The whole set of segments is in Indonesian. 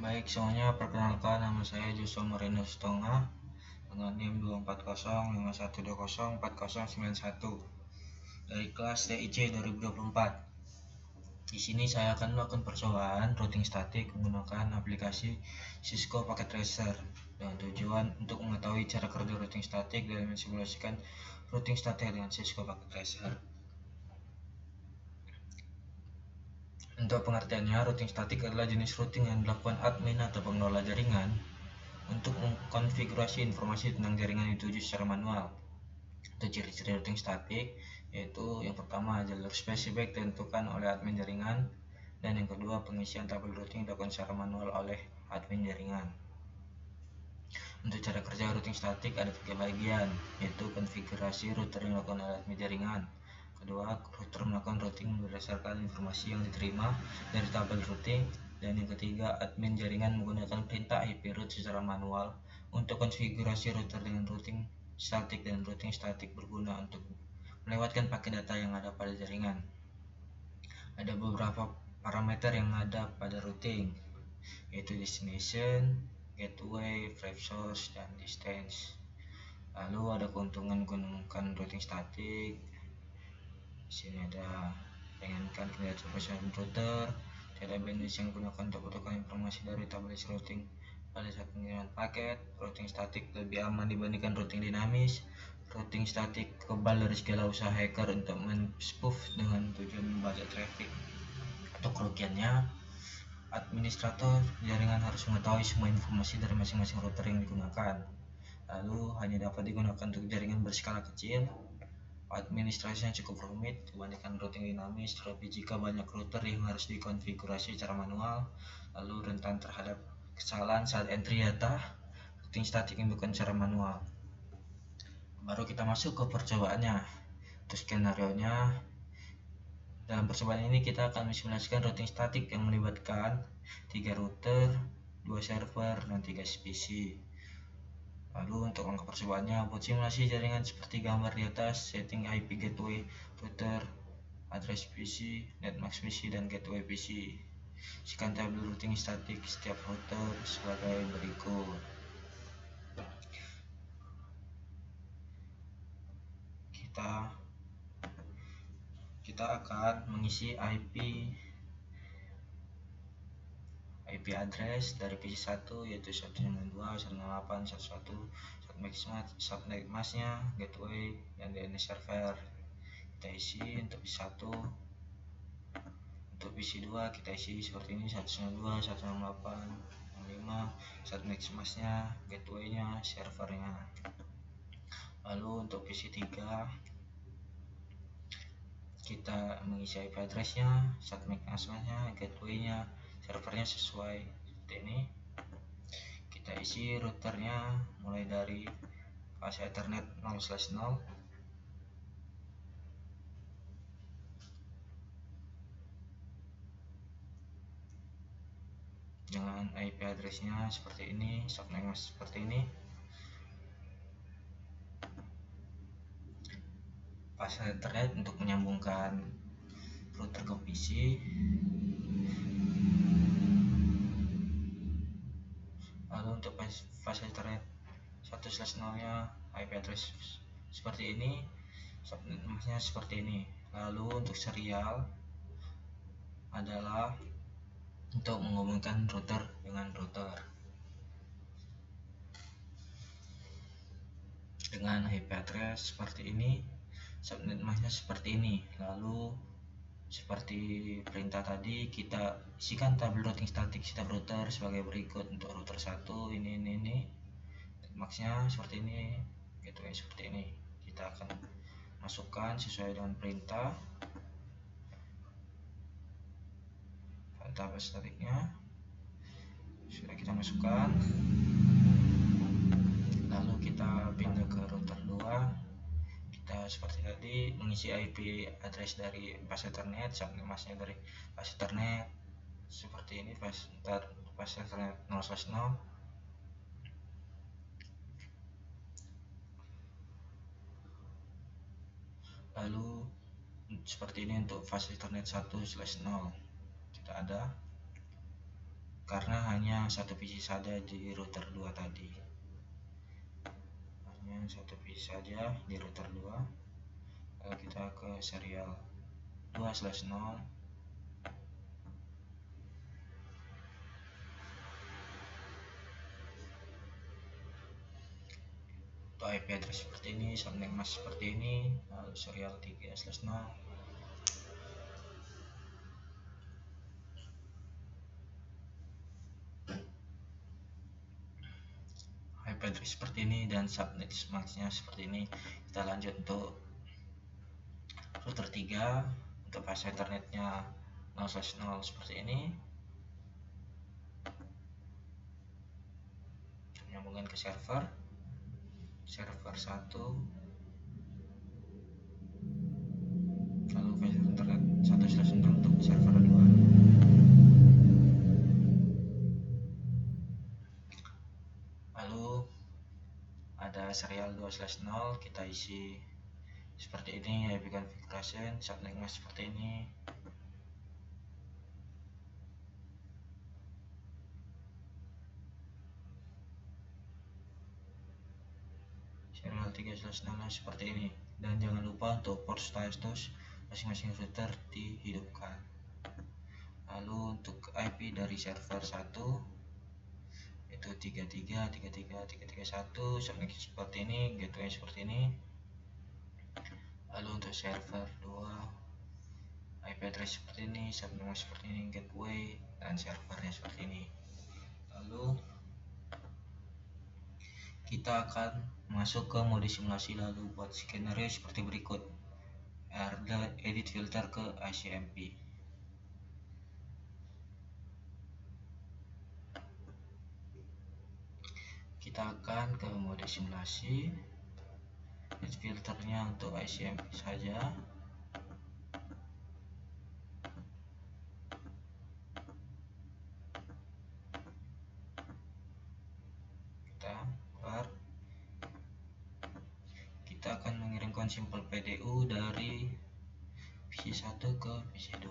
Baik semuanya, perkenalkan nama saya Joshua Moreno Stonga dengan NIM 24051204091 dari kelas TIC 2024. Di sini saya akan melakukan percobaan routing statik menggunakan aplikasi Cisco Packet Tracer dengan tujuan untuk mengetahui cara kerja routing statik dan mensimulasikan routing statik dengan Cisco Packet Tracer. Untuk pengertiannya, routing statik adalah jenis routing yang dilakukan admin atau pengelola jaringan untuk mengkonfigurasi informasi tentang jaringan yang dituju secara manual. Untuk ciri-ciri routing statik yaitu yang pertama, jalur spesifik ditentukan oleh admin jaringan, dan yang kedua, pengisian tabel routing dilakukan secara manual oleh admin jaringan. Untuk cara kerja routing statik ada tiga bagian, yaitu konfigurasi router yang dilakukan oleh admin jaringan. Kedua, router melakukan routing berdasarkan informasi yang diterima dari tabel routing. Dan yang ketiga, admin jaringan menggunakan perintah IP route secara manual untuk konfigurasi router dengan routing statik, dan routing statik berguna untuk melewatkan paket data yang ada pada jaringan. Ada beberapa parameter yang ada pada routing, yaitu destination, gateway, wrap source, dan distance. Lalu ada keuntungan menggunakan routing statik. Di sini ada ringankan kinerja operasi router, tidak bandwidth yang digunakan untuk membutuhkan informasi dari tabel routing pada saat pengiriman paket. Routing statik lebih aman dibandingkan routing dinamis. Routing statik kebal dari segala usaha hacker untuk men-spoof dengan tujuan membajak traffic. Untuk kerugiannya, administrator jaringan harus mengetahui semua informasi dari masing-masing router yang digunakan. Lalu hanya dapat digunakan untuk jaringan berskala kecil. Administrasinya cukup rumit dibandingkan routing dinamis, terlebih jika banyak router yang harus dikonfigurasi secara manual. Lalu rentan terhadap kesalahan saat entry data. Routing statik yang dilakukan secara manual. Baru kita masuk ke percobaannya. Untuk skenario-nya, dalam percobaan ini kita akan mensimulasikan routing statik yang melibatkan 3 router, 2 server, dan 3 PC. Lalu untuk langkah percobaannya, buat simulasi jaringan seperti gambar di atas, setting IP gateway router, address PC, netmask PC, dan gateway PC. Isikan tabel routing statik setiap router sebagai berikut. Kita akan mengisi IP address dari PC 1 yaitu 192.168.1.1, subnetmasknya, gateway, dan DNS server. Kita isi untuk PC 1. Untuk PC 2 kita isi seperti ini, 192.168.1.5, subnetmasknya, gateway-nya, servernya. Lalu untuk PC 3 kita mengisi IP address-nya, subnetmasknya, gateway-nya, servernya sesuai seperti ini. Kita isi routernya mulai dari fase Ethernet 0/0 dengan IP address-nya seperti ini, subnetmask seperti ini. Fase Ethernet untuk menyambungkan router ke PC. Lalu untuk fase Ethernet 1/0-nya IP address seperti ini, subnetmasknya seperti ini. Lalu untuk serial adalah untuk menghubungkan router dengan router dengan IP address seperti ini, subnetmasknya seperti ini. Lalu seperti perintah tadi, kita isikan tabel routing statik setiap router sebagai berikut. Untuk router 1 ini netmasknya seperti ini, gateway seperti ini. Kita akan masukkan sesuai dengan perintah tabel statiknya sudah kita masukkan. Lalu kita pindah ke router 2. Kita seperti tadi mengisi IP address dari fase Ethernet, subnetmasknya dari fase Ethernet seperti ini, fase Ethernet 0/0. Lalu seperti ini untuk fase Ethernet 1/0 tidak ada. karena hanya satu PC saja di router 2 tadi, hanya satu PC saja di router 2. Lalu kita ke serial 2/0. Untuk IP address seperti ini, subnet mask seperti ini, lalu serial 3/0. IP address seperti ini dan subnet masknya seperti ini. Kita lanjut untuk router 3. Untuk fase internetnya 0/0 seperti ini. Menyambungkan ke server 1, lalu fase internet 1/0 untuk server 2. Lalu ada serial 2/0, kita isi seperti ini, IP configuration, subnet mask seperti ini. Serial 3/0 seperti ini, dan jangan lupa untuk port status masing-masing router dihidupkan. Lalu untuk IP dari server 1 itu 33.33.33.1, subnet seperti ini, gateway seperti ini. Lalu untuk server 2 IP address seperti ini, subnet seperti ini, gateway, dan servernya seperti ini. Lalu kita akan masuk ke mode simulasi, lalu buat skenario seperti berikut. Edit filter ke ICMP. Kita akan ke mode simulasi, edit filternya untuk ICMP saja. Kita akan mengirimkan simple PDU dari PC1 ke PC2.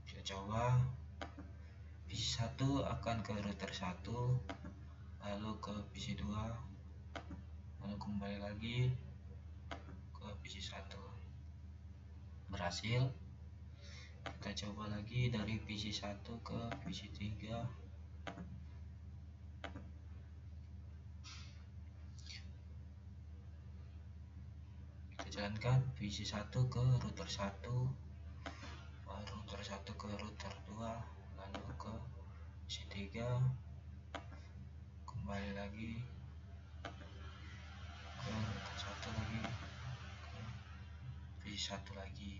Kita coba. PC1 akan ke router 1, lalu ke PC2, lalu kembali lagi ke PC1. Berhasil. Kita coba lagi dari PC1 ke PC3. Jalankan PC1 ke router 1, router 1 ke router 2, lalu ke PC3, kembali lagi ke router 1 lagi, ke PC1 lagi.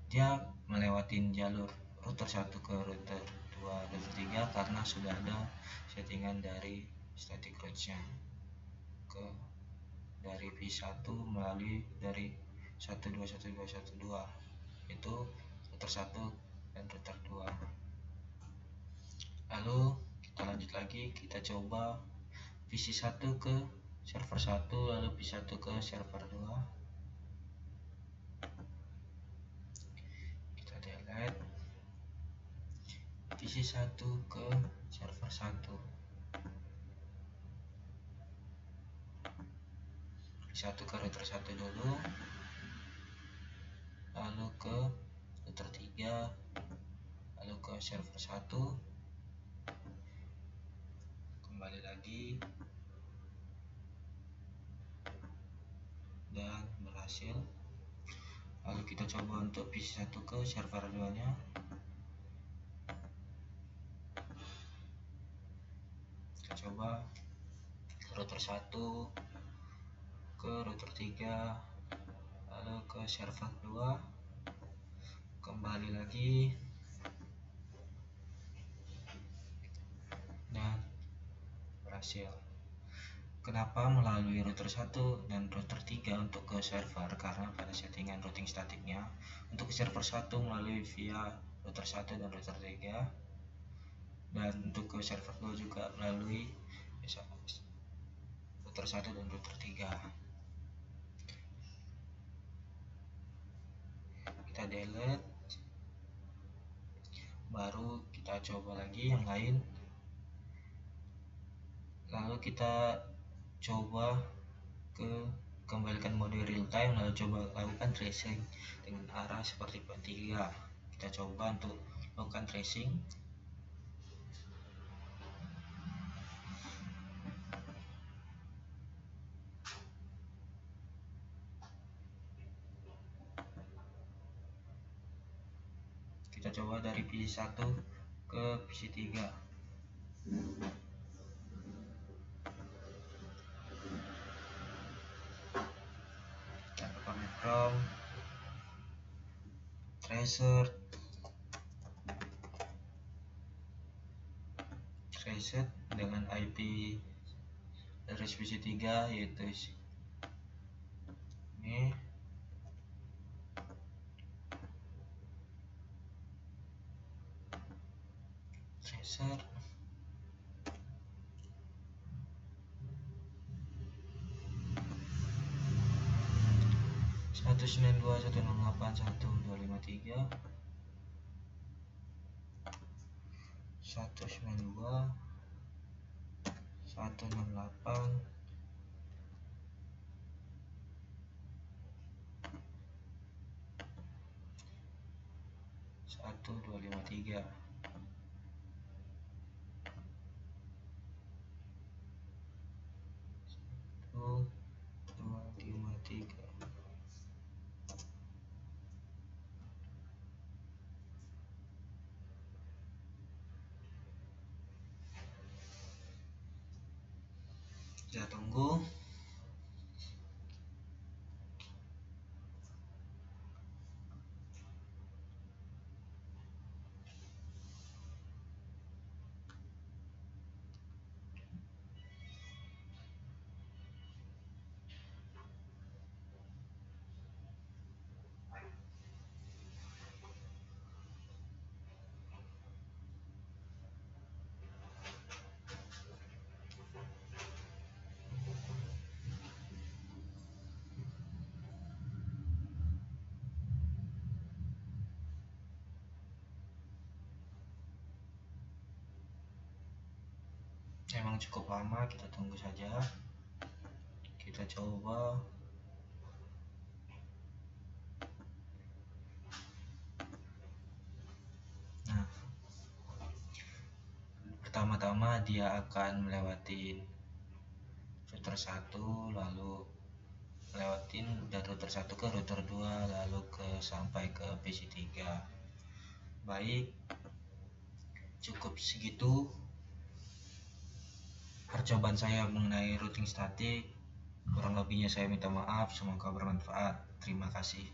Dia melewatin jalur router 1 ke router 2, router 3 karena sudah ada settingan dari static route-nya ke dari P1 melalui dari 121.212 itu router 1 dan router 2. Lalu kita lanjut lagi, kita coba PC1 ke server 1, lalu PC1 ke server 2. Kita delete PC1 ke server 1, satu ke router 1 dulu, lalu ke router 3, lalu ke server 1, kembali lagi, dan berhasil. Lalu kita coba untuk PC1 ke server 2 nya. Kita coba router 1 ke router 3, lalu ke server 2, kembali lagi, dan berhasil. Kenapa melalui router 1 dan router 3 untuk ke server? Karena pada settingan routing statiknya untuk ke server 1 melalui via router 1 dan router 3, dan untuk ke server 2 juga melalui router 1 dan router 3. Kita delete, baru kita coba lagi yang lain, lalu kita coba kembalikan mode real time, lalu coba lakukan tracing dengan arah seperti P3. Kita coba untuk lakukan tracing. Kita coba dari PC1 ke PC3. Kita pakai Chrome, tracer dengan IP address PC3 yaitu ini. Tracer 192.168.1.253, 192.168.1.253. Kita tunggu. Memang cukup lama, kita tunggu saja. Kita coba. Nah, pertama-tama dia akan melewati router 1, lalu lewatin dari router 1 ke router 2, lalu sampai ke PC3. Baik, cukup segitu percobaan saya mengenai routing statik. Kurang lebihnya saya minta maaf, semoga bermanfaat. Terima kasih.